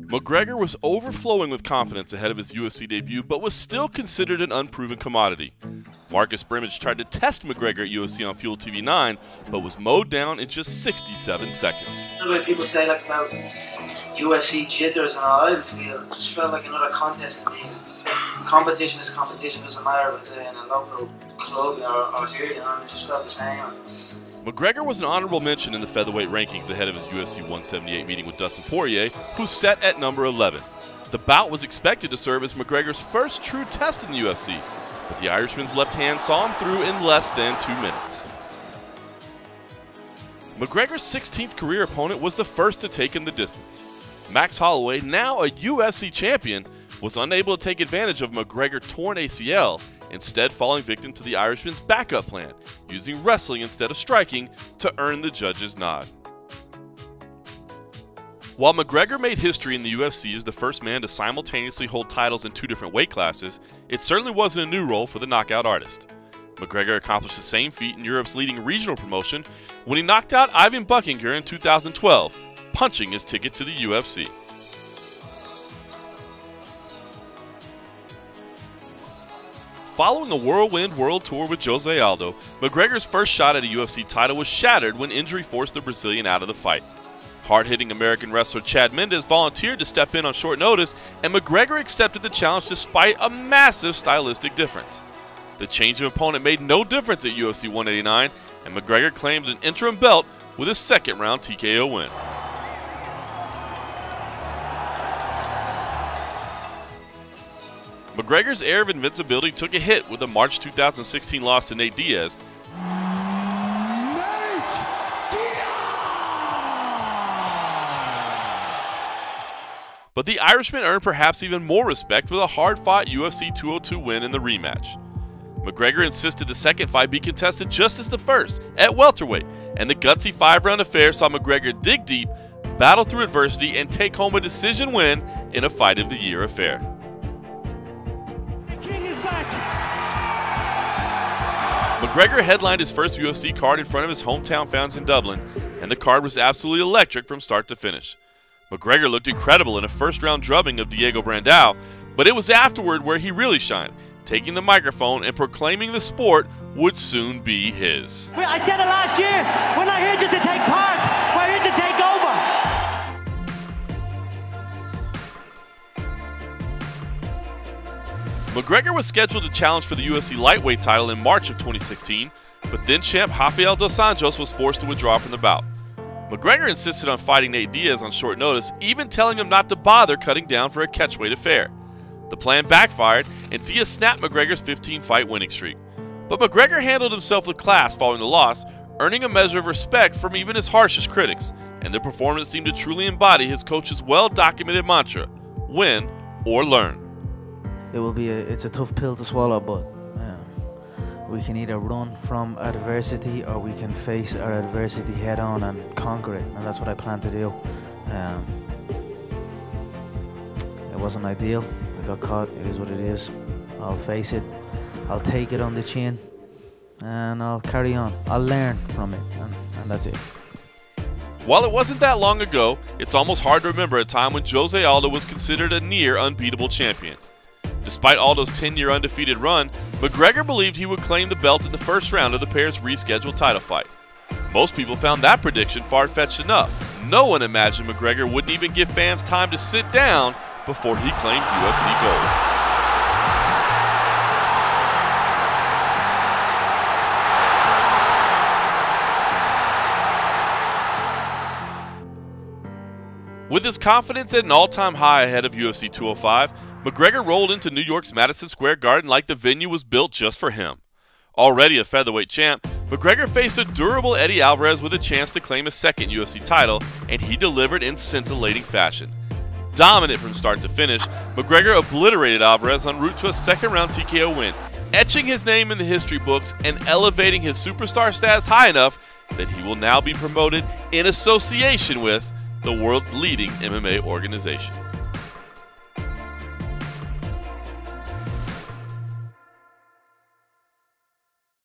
McGregor was overflowing with confidence ahead of his UFC debut, but was still considered an unproven commodity. Marcus Brimage tried to test McGregor at UFC on Fuel TV 9, but was mowed down in just 67 seconds. The way people say like about UFC jitters and all, I just felt like another contest to me. Competition is competition, doesn't matter if it's in a local club or here, you know, it just felt the same. McGregor was an honorable mention in the featherweight rankings ahead of his UFC 178 meeting with Dustin Poirier, who set at number 11. The bout was expected to serve as McGregor's first true test in the UFC, but the Irishman's left hand saw him through in less than 2 minutes. McGregor's 16th career opponent was the first to take him the distance. Max Holloway, now a UFC champion, was unable to take advantage of McGregor's torn ACL, instead falling victim to the Irishman's backup plan, using wrestling instead of striking to earn the judge's nod. While McGregor made history in the UFC as the first man to simultaneously hold titles in 2 different weight classes, it certainly wasn't a new role for the knockout artist. McGregor accomplished the same feat in Europe's leading regional promotion when he knocked out Ivan Buchinger in 2012, punching his ticket to the UFC. Following a whirlwind world tour with Jose Aldo, McGregor's first shot at a UFC title was shattered when injury forced the Brazilian out of the fight. Hard-hitting American wrestler Chad Mendes volunteered to step in on short notice, and McGregor accepted the challenge despite a massive stylistic difference. The change of opponent made no difference at UFC 189, and McGregor claimed an interim belt with his second-round TKO win. McGregor's air of invincibility took a hit with the March 2016 loss to Nate Diaz. But the Irishman earned perhaps even more respect with a hard-fought UFC 202 win in the rematch. McGregor insisted the second fight be contested just as the first, at welterweight, and the gutsy 5-round affair saw McGregor dig deep, battle through adversity, and take home a decision win in a Fight of the Year affair. McGregor headlined his first UFC card in front of his hometown fans in Dublin, and the card was absolutely electric from start to finish. McGregor looked incredible in a first-round drubbing of Diego Brandao, but it was afterward where he really shined, taking the microphone and proclaiming the sport would soon be his. I said it last year, we're not here just to take part, we're here to take over. McGregor was scheduled to challenge for the UFC lightweight title in March of 2016, but then champ Rafael dos Anjos was forced to withdraw from the bout. McGregor insisted on fighting Nate Diaz on short notice, even telling him not to bother cutting down for a catchweight affair. The plan backfired, and Diaz snapped McGregor's 15-fight winning streak. But McGregor handled himself with class following the loss, earning a measure of respect from even his harshest critics, and the performance seemed to truly embody his coach's well-documented mantra, win or learn. It's a tough pill to swallow, but we can either run from adversity or we can face our adversity head on and conquer it, and that's what I plan to do. It wasn't ideal, I got caught, it is what it is. I'll face it, I'll take it on the chin, and I'll carry on. I'll learn from it, and that's it. While it wasn't that long ago, it's almost hard to remember a time when Jose Aldo was considered a near unbeatable champion. Despite Aldo's 10-year undefeated run, McGregor believed he would claim the belt in the first round of the pair's rescheduled title fight. Most people found that prediction far-fetched enough. No one imagined McGregor wouldn't even give fans time to sit down before he claimed UFC gold. With his confidence at an all-time high ahead of UFC 205, McGregor rolled into New York's Madison Square Garden like the venue was built just for him. Already a featherweight champ, McGregor faced a durable Eddie Alvarez with a chance to claim a second UFC title, and he delivered in scintillating fashion. Dominant from start to finish, McGregor obliterated Alvarez en route to a second-round TKO win, etching his name in the history books and elevating his superstar status high enough that he will now be promoted in association with the world's leading MMA organization.